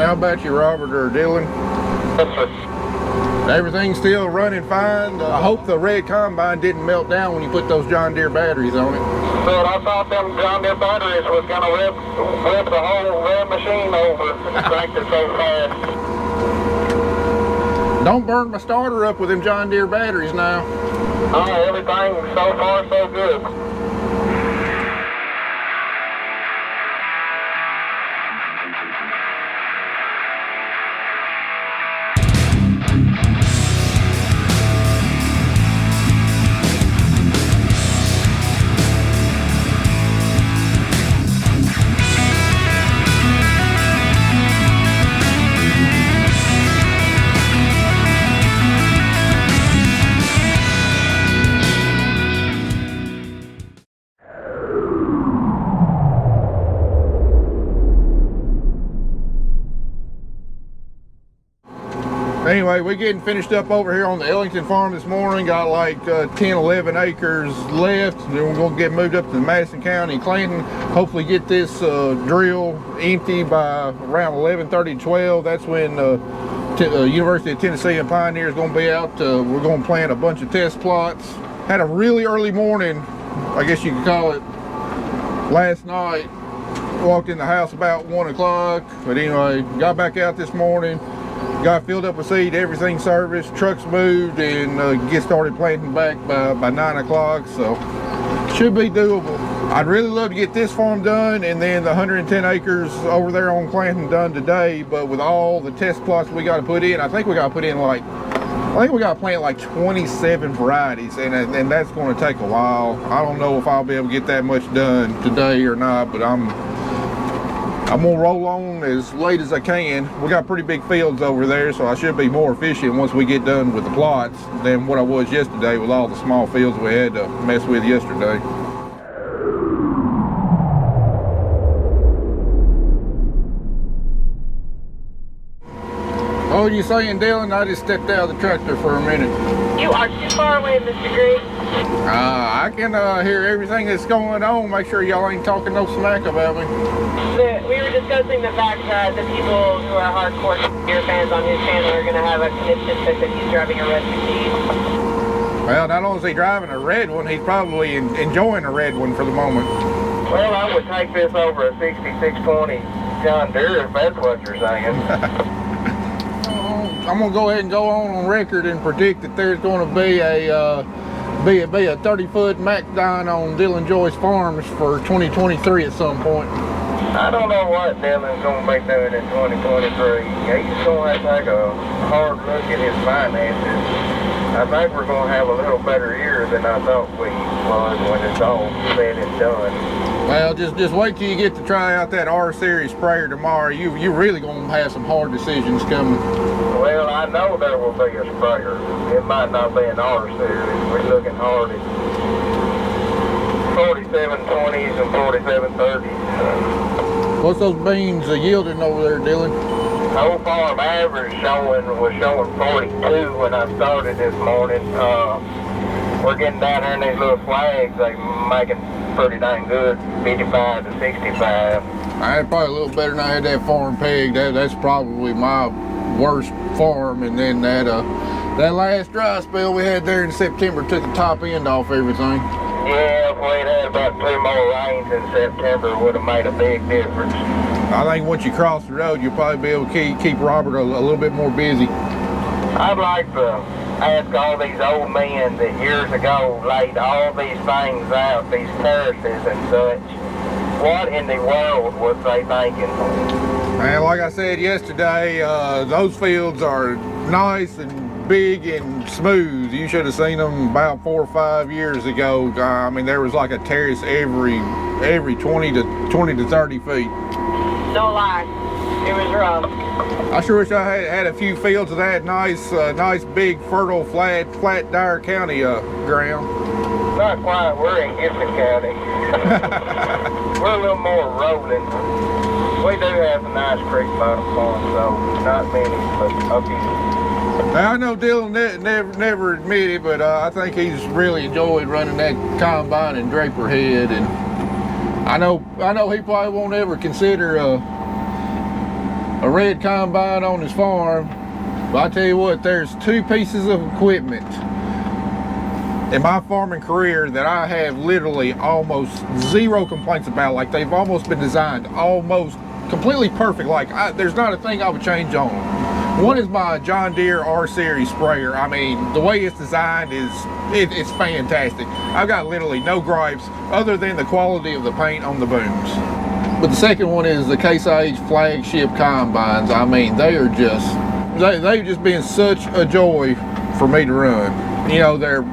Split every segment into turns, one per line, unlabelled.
How about you, Robert or Dylan?
Yes, sir.
Everything's still running fine. I hope the red combine didn't melt down when you put those John Deere batteries on it.
But I thought them John Deere batteries was going to rip the whole red machine over. It cranked it so fast.
Don't burn my starter up with them John Deere batteries now.
Oh, everything so far so good.
Anyway, we're getting finished up over here on the Ellington farm this morning. Got like 10, 11 acres left. Then we're going to get moved up to Madison County, Clanton. Hopefully get this drill empty by around 11:30 to 12. That's when University of Tennessee and Pioneer is going to be out. We're going to plant a bunch of test plots. Had a really early morning, I guess you could call it, last night. Walked in the house about 1 o'clock. But anyway, got back out this morning. Got filled up with seed, everything serviced, trucks moved, and get started planting back by 9 o'clock, so should be doable. I'd really love to get this farm done and then the 110 acres over there on Clanton done today, but with all the test plots we got to put in, I think we got to put in like, we got to plant like 27 varieties, and that's going to take a while. I don't know if I'll be able to get that much done today or not, but I'm gonna roll on as late as I can. We got pretty big fields over there, so I should be more efficient once we get done with the plots than what I was yesterday with all the small fields we had to mess with yesterday. Oh, you saying, Dylan? I just stepped out of the tractor for a minute.
You are too far away, Mr. Griggs.
I can hear everything that's going on. Make sure y'all ain't talking no smack about me.
We were discussing the fact that the people who are hardcore Deere fans on his channel are going to have a conniption fit that he's driving a red machine.
Well, not only is he driving a red one, he's probably enjoying a red one for the moment.
Well, I would take this over a 6620 John Deere if that's what you're saying.
I'm gonna go ahead and go on record and predict that there's going to be a 30-foot Mac dying on Dylan Joyce Farms for 2023 at some point.
I don't know what Dylan's going to be doing in 2023. He's going to have to take a hard look at his finances. I think we're going to have a little better year than I thought we was when it's all said and done.
Well, just wait till you get to try out that R-Series sprayer tomorrow. You're really going to have some hard decisions coming.
Well, I know there will be a sprayer. It might not be an R-Series. We're looking hard at 4720s and 4730s.
What's those beans yielding over there, Dylan?
Whole farm average was showing 42 when I started this morning. We're getting down here in these little flags. They're making pretty dang good, 55 to 65.
I had probably a little better than I had that farm pegged. That's probably my worst farm, and then that last dry spell we had there in September took the top end off everything.
Yeah, if we'd had about 2 more rains in September, it would have made a big difference.
I think once you cross the road, you'll probably be able to keep Robert a little bit more busy.
I'd like to ask all these old men that years ago laid all these things out, these terraces and such, what in the world was they thinking?
And like I said yesterday, those fields are nice and big and smooth. You should have seen them about 4 or 5 years ago. I mean, there was like a terrace every 20 to 30 feet.
No lie, it was rough.
I sure wish I had a few fields of that nice big fertile flat Dyer County ground.
Not quite. We're in Gibson County. We're a little more rolling. We do have a nice creek bottom farm, so not many, but a few.
Now, I know Dylan never admitted, but I think he's really enjoyed running that combine and Draper head, and I know he probably won't ever consider a red combine on his farm. But I tell you what, there's 2 pieces of equipment in my farming career that I have literally almost 0 complaints about. Like, they've almost been designed almost completely perfect. Like, there's not a thing I would change on them. One is my John Deere R Series sprayer. I mean, the way it's designed is, it's fantastic. I've got literally no gripes other than the quality of the paint on the booms. But the second one is the Case IH flagship combines. I mean, they are just, they've just been such a joy for me to run. You know, they're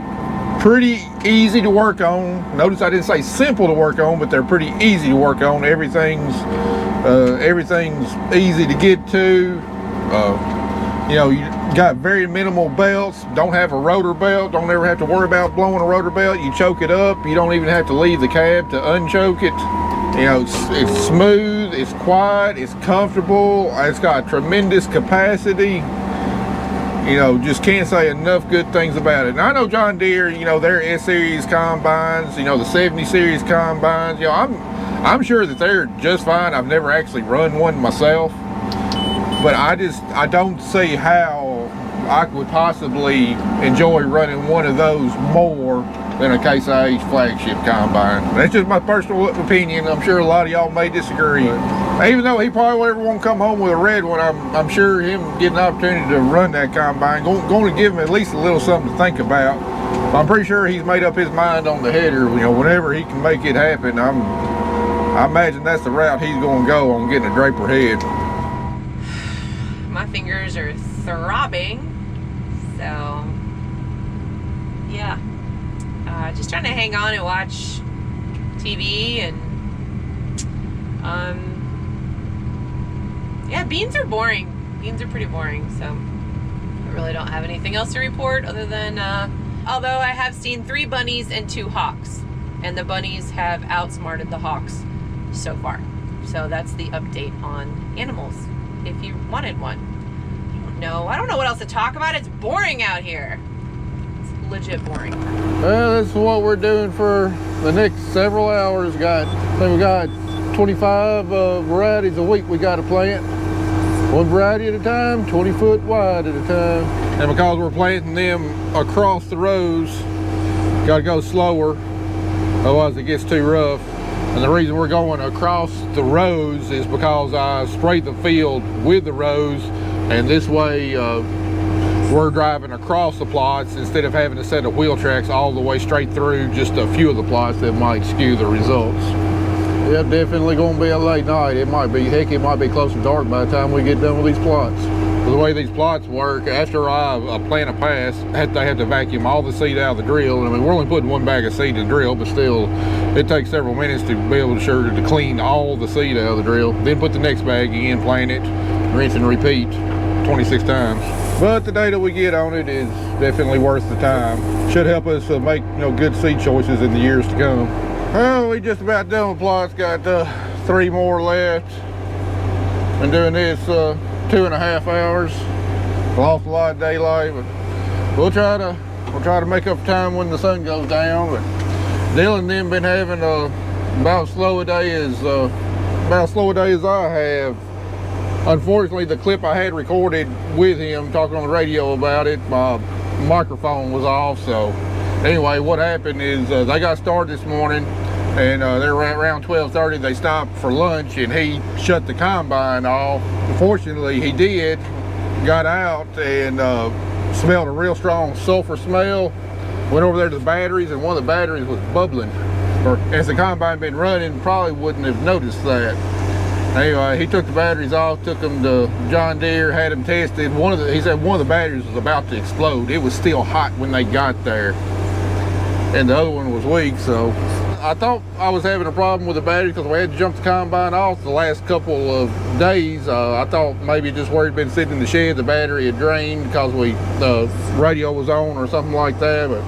pretty easy to work on. Notice I didn't say simple to work on, but they're pretty easy to work on. Everything's easy to get to. You know, you got very minimal belts. Don't have a rotor belt. Don't ever have to worry about blowing a rotor belt. You choke it up. You don't even have to leave the cab to unchoke it. You know, it's smooth, it's quiet, it's comfortable, it's got tremendous capacity. You know, just can't say enough good things about it. And I know John Deere, you know, their S-Series combines, you know, the 70 Series combines, you know, I'm sure that they're just fine. I've never actually run one myself. But I don't see how I would possibly enjoy running one of those more than a Case IH flagship combine. That's just my personal opinion. I'm sure a lot of y'all may disagree. Even though he probably won't ever want to come home with a red one, I'm sure him getting an opportunity to run that combine going to give him at least a little something to think about. I'm pretty sure he's made up his mind on the header. You know, whenever he can make it happen, I imagine that's the route he's going to go on getting a Draper head.
My fingers are throbbing, so yeah, just trying to hang on and watch TV, and yeah, beans are boring. Beans are pretty boring, so I really don't have anything else to report other than although I have seen 3 bunnies and 2 hawks, and the bunnies have outsmarted the hawks so far. So that's the update on animals, if you wanted one. I don't know what else to talk about. It's boring out here. It's legit boring.
Well, that's what we're doing for the next several hours. We got 25 varieties a week we got to plant. One variety at a time, 20 foot wide at a time. And because we're planting them across the rows, got to go slower, otherwise it gets too rough. And the reason we're going across the rows is because I sprayed the field with the rows, and this way we're driving across the plots instead of having to set of wheel tracks all the way straight through just a few of the plots that might skew the results. Yeah, definitely going to be a late night. It might be, heck, it might be close to dark by the time we get done with these plots. The way these plots work, after I plant a pass, they have to vacuum all the seed out of the drill. I mean, we're only putting 1 bag of seed in the drill, but still, it takes several minutes to be able to clean all the seed out of the drill. Then put the next bag in, plant it, rinse and repeat 26 times. But the data we get on it is definitely worth the time. Should help us make good seed choices in the years to come. Well, we just about done with plots. Got 3 more left. Been doing this 2.5 hours. Lost a lot of daylight, but we'll try to make up time when the sun goes down. But Dylan and them been having about as slow a day as I have. Unfortunately, the clip I had recorded with him talking on the radio about it, my microphone was off. So anyway, what happened is they got started this morning, and they're around 12:30. They stopped for lunch, and he shut the combine off. Fortunately, he did. Got out and smelled a real strong sulfur smell. Went over there to the batteries, and one of the batteries was bubbling. Or as the combine been running, probably wouldn't have noticed that. Anyway, he took the batteries off, took them to John Deere, had them tested. He said one of the batteries was about to explode. It was still hot when they got there, and the other one was weak. So I thought I was having a problem with the battery because we had to jump the combine off the last couple of days. I thought maybe just where it'd been sitting in the shed, the battery had drained because the radio was on or something like that. But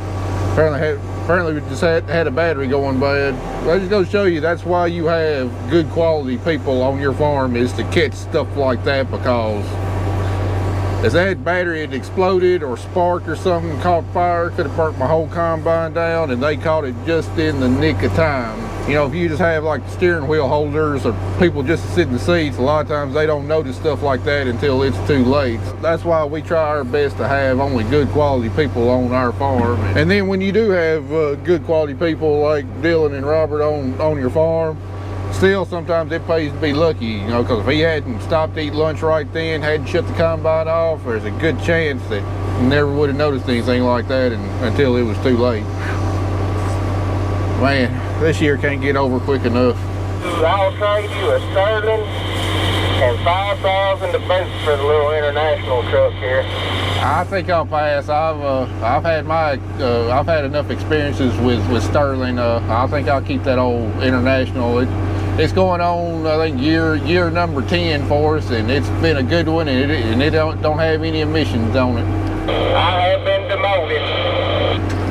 apparently we just had a battery going bad. I just go to show you that's why you have good quality people on your farm, is to catch stuff like that, because if that battery had exploded or sparked or something, caught fire, could have burnt my whole combine down, and they caught it just in the nick of time. You know, if you just have like steering wheel holders or people just sit in the seats, a lot of times they don't notice stuff like that until it's too late. That's why we try our best to have only good quality people on our farm. And then when you do have good quality people like Dylan and Robert on your farm, still sometimes it pays to be lucky, you know, because if he hadn't stopped to eat lunch right then, hadn't shut the combine off, there's a good chance that he never would have noticed anything like that until it was too late. Man, this year can't get over quick enough.
I'll trade you a Sterling and 5,000 to boot for the little international truck here.
I think I'll pass. I've had enough experiences with Sterling. I think I'll keep that old international. It's going on, I think, year number 10 for us, and it's been a good one, and it don't have any emissions on it.
I have been demoted.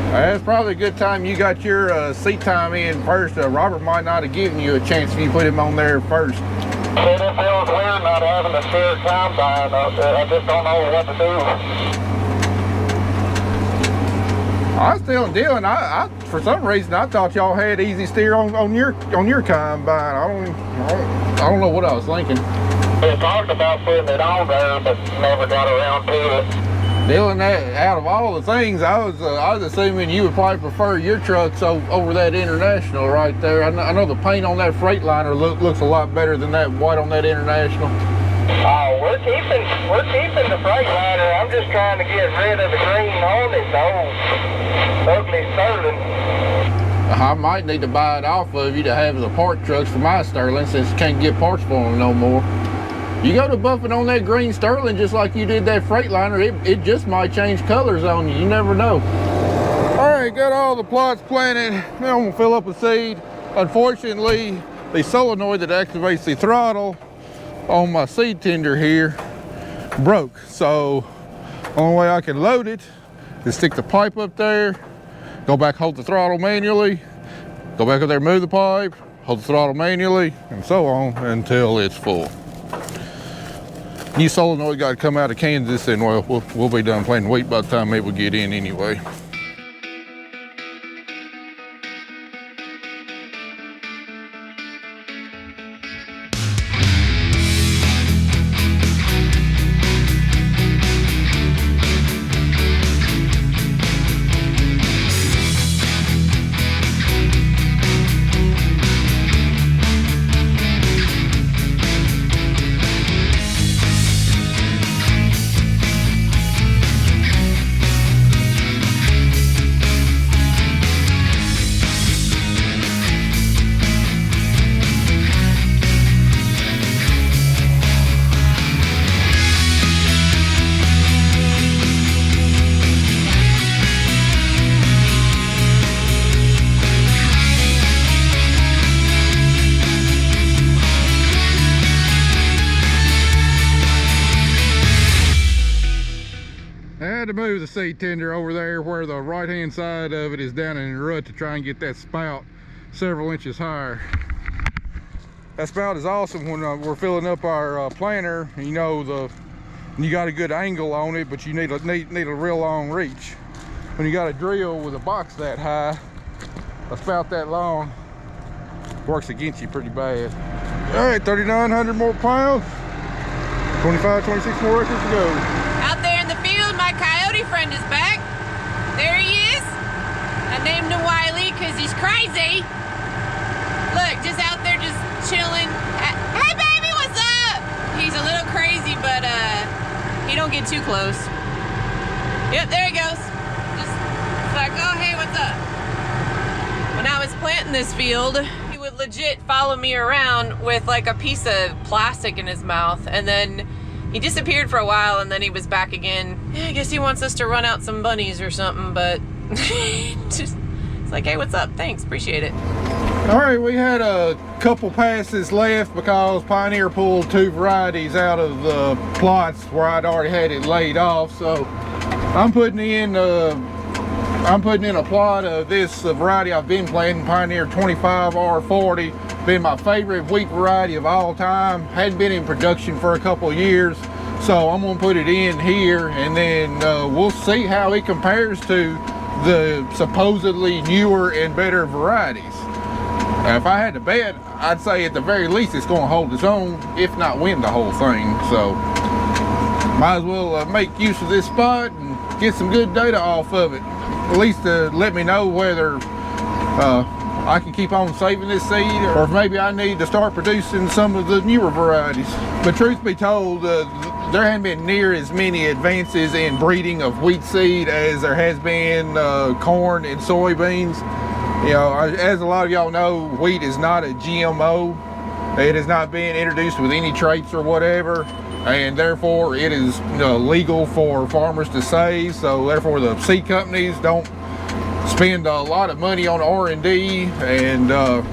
That's probably a good time you got your seat time in first. Robert might not have given you a chance if you put him on there first.
It feels weird not having a spare combine. I just don't know what to do.
I was telling Dylan, I for some reason I thought y'all had easy steer on your combine. I don't know what I was thinking.
We talked about putting it on there, but never got around to it.
Dylan, out of all the things, I was assuming you would probably prefer your trucks over that International right there. I know the paint on that Freightliner looks a lot better than that white on that International.
Oh, we're keeping the Freightliner. I'm just trying to get rid of the green on it, though. Ugly Sterling.
I might need to buy it off of you to have as a part trucks for my Sterling, since you can't get parts for them no more. You go to buffing on that green Sterling just like you did that Freightliner, it just might change colors on you. You never know. All right, got all the plots planted. Now I'm gonna fill up with seed. Unfortunately, the solenoid that activates the throttle on my seed tender here broke. So only way I can load it is stick the pipe up there, go back, hold the throttle manually, go back up there, move the pipe, hold the throttle manually, and so on until it's full. New solenoid got to come out of Kansas, and well, we'll be done planting wheat by the time it will get in anyway. To move the seed tender over there where the right hand side of it is down in the rut to try and get that spout several inches higher. That spout is awesome when we're filling up our planter. You know, you got a good angle on it, but you need a real long reach. When you got a drill with a box that high, a spout that long works against you pretty bad. All right, 3,900 more pounds, 25, 26 more acres to go.
Out there in the field, my coyote friend is back. There he is. I named him Wiley because he's crazy. Look, just out there just chilling. Hey baby, what's up? He's a little crazy, but he don't get too close. Yep, there he goes. Just like, oh hey, what's up? When I was planting this field, he would legit follow me around with like a piece of plastic in his mouth, and then he disappeared for a while, and then he was back again. Yeah, I guess he wants us to run out some bunnies or something, but just, it's like, hey, what's up? Thanks, appreciate it.
All right, we had a couple passes left because Pioneer pulled 2 varieties out of the plots where I'd already had it laid off. So I'm putting in a plot of this variety I've been planting, Pioneer 25R40. Been my favorite wheat variety of all time. Hadn't been in production for a couple of years, so I'm gonna put it in here, and then we'll see how it compares to the supposedly newer and better varieties. If I had to bet, I'd say at the very least it's going to hold its own, if not win the whole thing. So might as well make use of this spot and get some good data off of it. At least let me know whether I can keep on saving this seed, or if maybe I need to start producing some of the newer varieties. But truth be told, there haven't been near as many advances in breeding of wheat seed as there has been corn and soybeans. You know, as a lot of y'all know, wheat is not a GMO. It has not been introduced with any traits or whatever, and therefore it is legal for farmers to save. So therefore the seed companies don't spend a lot of money on R&D, and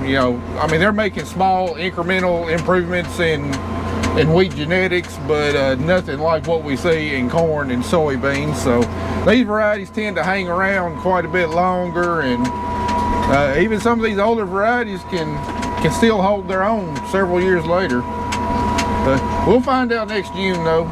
you know, I mean, they're making small incremental improvements in wheat genetics, but nothing like what we see in corn and soybeans. So these varieties tend to hang around quite a bit longer, and even some of these older varieties can still hold their own several years later. But we'll find out next June though.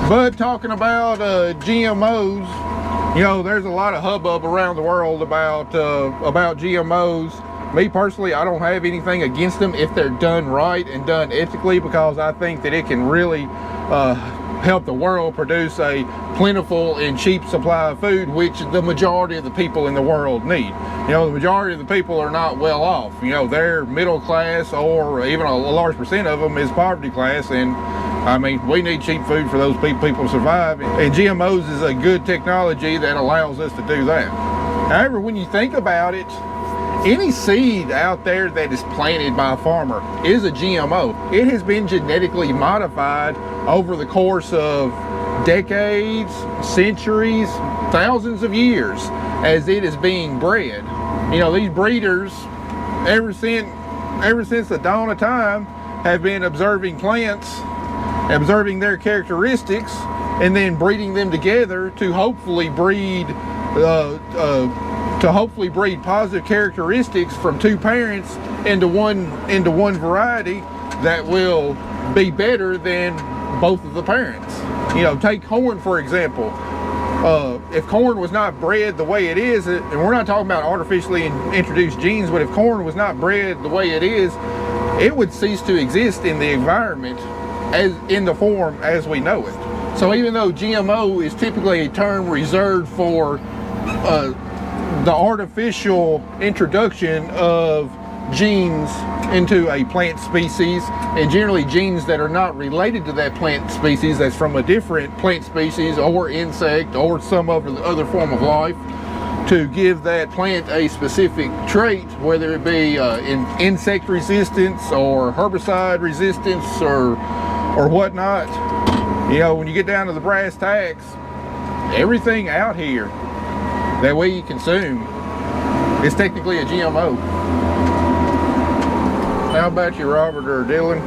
But talking about GMOs, you know, there's a lot of hubbub around the world about GMOs. Me personally, I don't have anything against them if they're done right and done ethically, because I think that it can really help the world produce a plentiful and cheap supply of food, which the majority of the people in the world need. You know, the majority of the people are not well off. You know, they're middle class, or even a large percent of them is poverty class, and I mean, we need cheap food for those people to survive, and GMOs is a good technology that allows us to do that. However, when you think about it, any seed out there that is planted by a farmer is a GMO. It has been genetically modified over the course of decades, centuries, thousands of years as it is being bred. You know, these breeders, ever since the dawn of time, have been observing plants, observing their characteristics, and then breeding them together to hopefully breed positive characteristics from two parents into one variety that will be better than both of the parents. You know, take corn for example. If corn was not bred the way it is, and we're not talking about artificially introduced genes, but if corn was not bred the way it is, it would cease to exist in the environment as in the form as we know it. So even though GMO is typically a term reserved for the artificial introduction of genes into a plant species, and generally genes that are not related to that plant species, that's from a different plant species or insect or some other form of life, to give that plant a specific trait, whether it be in insect resistance or herbicide resistance or whatnot. You know, when you get down to the brass tacks, everything out here that we consume is technically a GMO. How about you, Robert or Dylan?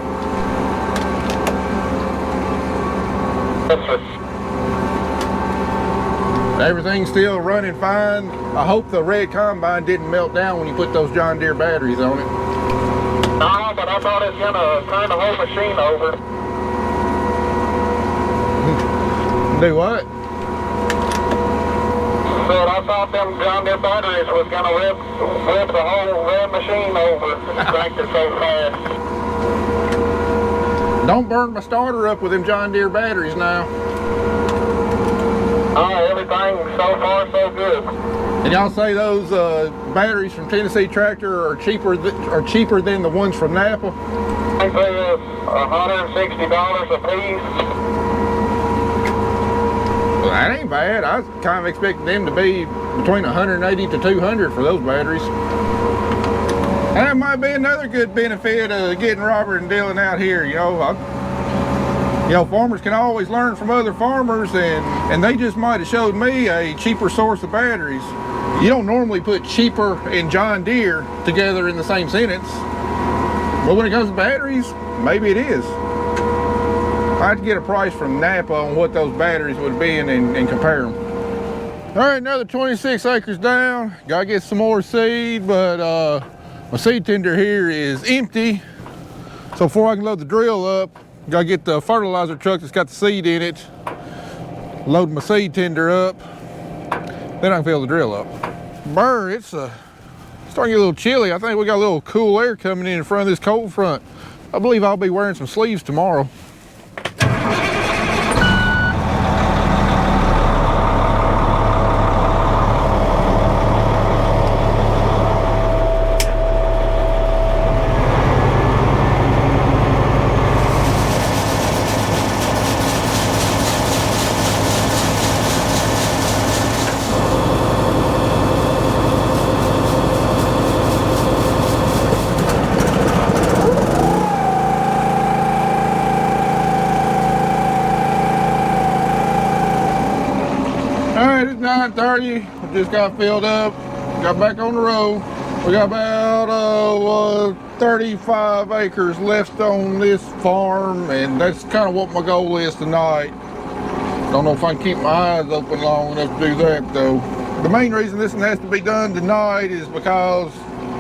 Everything's still running fine. I hope the red combine didn't melt down when you put those John Deere batteries on it.
No, but I thought it was gonna turn the whole machine over.
Do what?
But I thought them John Deere batteries was gonna rip the whole red machine over. It cranked it so fast.
Don't burn my starter up with them John Deere batteries now.
Everything so far so good.
And y'all say those batteries from Tennessee Tractor are cheaper than the ones from Napa?
I think they was $160 a piece.
Well, that ain't bad. I was kind of expecting them to be between 180 to 200 for those batteries. That might be another good benefit of getting Robert and Dylan out here. You know, farmers can always learn from other farmers, and they just might have showed me a cheaper source of batteries. You don't normally put cheaper and John Deere together in the same sentence, but when it comes to batteries, maybe it is. I have to get a price from Napa on what those batteries would be and compare them. All right, another 26 acres down. Gotta get some more seed, but my seed tender here is empty. So before I can load the drill up, gotta get the fertilizer truck that's got the seed in it, load my seed tender up, then I can fill the drill up. Burr, it's starting to get a little chilly. I think we got a little cool air coming in front of this cold front. I believe I'll be wearing some sleeves tomorrow. Alright, it's 9:30. We just got filled up, got back on the road. We got about 35 acres left on this farm, and that's kind of what my goal is tonight. Don't know if I can keep my eyes open long enough to do that though. The main reason this one has to be done tonight is because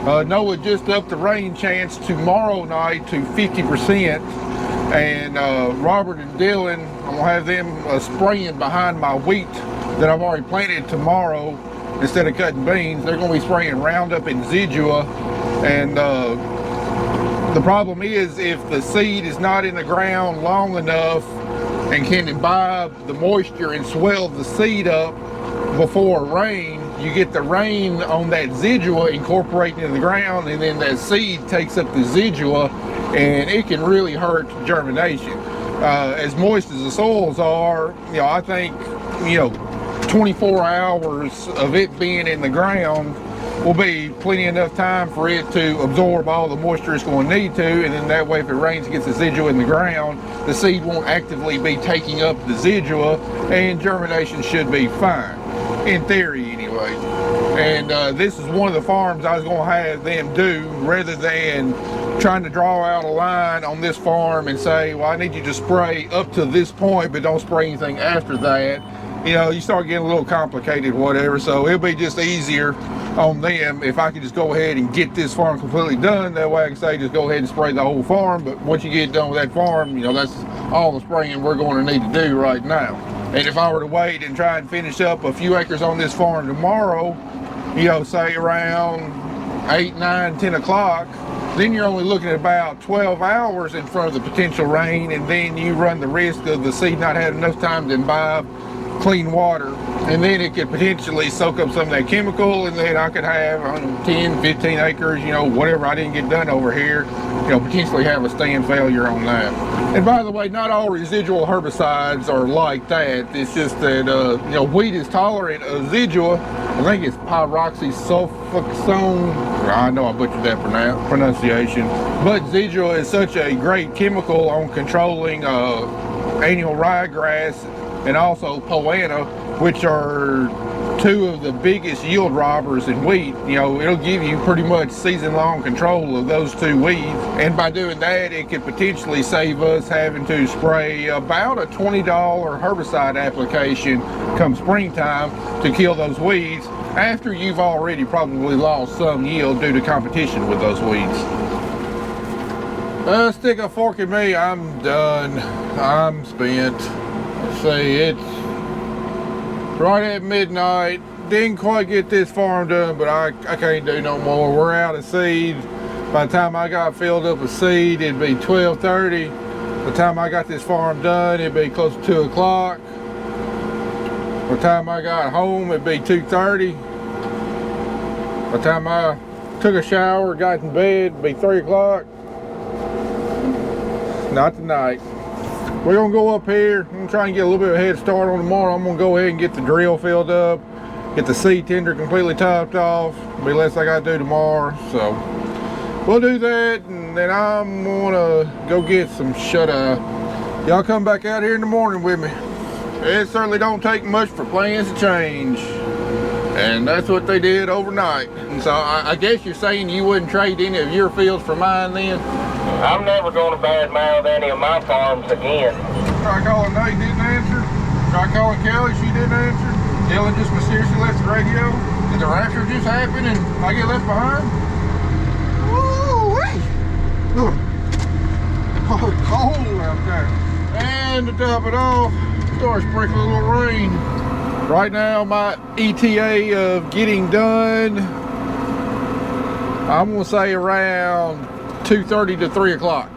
NOAA just upped the rain chance tomorrow night to 50%. And Robert and Dylan, I'm gonna have them spraying behind my wheat that I've already planted tomorrow. Instead of cutting beans, they're gonna be spraying Roundup and Zidua. And the problem is, if the seed is not in the ground long enough and can imbibe the moisture and swell the seed up before rain, you get the rain on that Zidua incorporating in the ground, and then that seed takes up the Zidua, and it can really hurt germination. As moist as the soils are, you know, I think, you know, 24 hours of it being in the ground will be plenty enough time for it to absorb all the moisture it's going to need to, and then that way if it rains and gets the Zidua in the ground, the seed won't actively be taking up the Zidua, and germination should be fine, in theory anyway. And this is one of the farms I was going to have them do, rather than trying to draw out a line on this farm and say, well, I need you to spray up to this point, but don't spray anything after that. You know, you start getting a little complicated, whatever. So it'll be just easier on them if I can just go ahead and get this farm completely done. That way I can say, just go ahead and spray the whole farm. But once you get done with that farm, you know, that's all the spraying we're going to need to do right now. And if I were to wait and try and finish up a few acres on this farm tomorrow, you know, say around 8, 9, 10 o'clock, then you're only looking at about 12 hours in front of the potential rain, and then you run the risk of the seed not having enough time to imbibe clean water, and then it could potentially soak up some of that chemical, and then I could have 10, 15 acres, you know, whatever I didn't get done over here, you know, potentially have a stand failure on that. And by the way, not all residual herbicides are like that. It's just that, you know, wheat is tolerant of Zidua. I think it's pyroxysulfoxone. I know I butchered that pronunciation. But Zidua is such a great chemical on controlling annual ryegrass and also poana, which are two of the biggest yield robbers in wheat. You know, it'll give you pretty much season-long control of those two weeds. And by doing that, it could potentially save us having to spray about a $20 herbicide application come springtime to kill those weeds, after you've already probably lost some yield due to competition with those weeds. Stick a fork in me. I'm done. I'm spent. See, it's right at midnight. Didn't quite get this farm done, but I can't do no more. We're out of seed. By the time I got filled up with seed, it'd be 12:30. By the time I got this farm done, it'd be close to 2 o'clock. By the time I got home, it'd be 2:30. By the time I took a shower, got in bed, it'd be 3 o'clock. Not tonight. We're gonna go up here and try and get a little bit of a head start on tomorrow. I'm gonna go ahead and get the drill filled up, get the seed tender completely topped off. Be less I gotta do tomorrow. So we'll do that, and then I'm gonna go get some shut-eye. Y'all come back out here in the morning with me. It certainly don't take much for plans to change. And that's what they did overnight. And so I guess you're saying you wouldn't trade any of your fields for mine then?
I'm never going to badmouth any of my farms again.
Try calling Nate, didn't answer. Try calling Kelly, she didn't answer. Dylan just mysteriously left the radio. Did the rapture just happen and I get left behind? Woo-wee! Oh, it's cold out there. And to top it off, started sprinkling a little rain. Right now, my ETA of getting done I'm gonna say around 2:30 to 3 o'clock.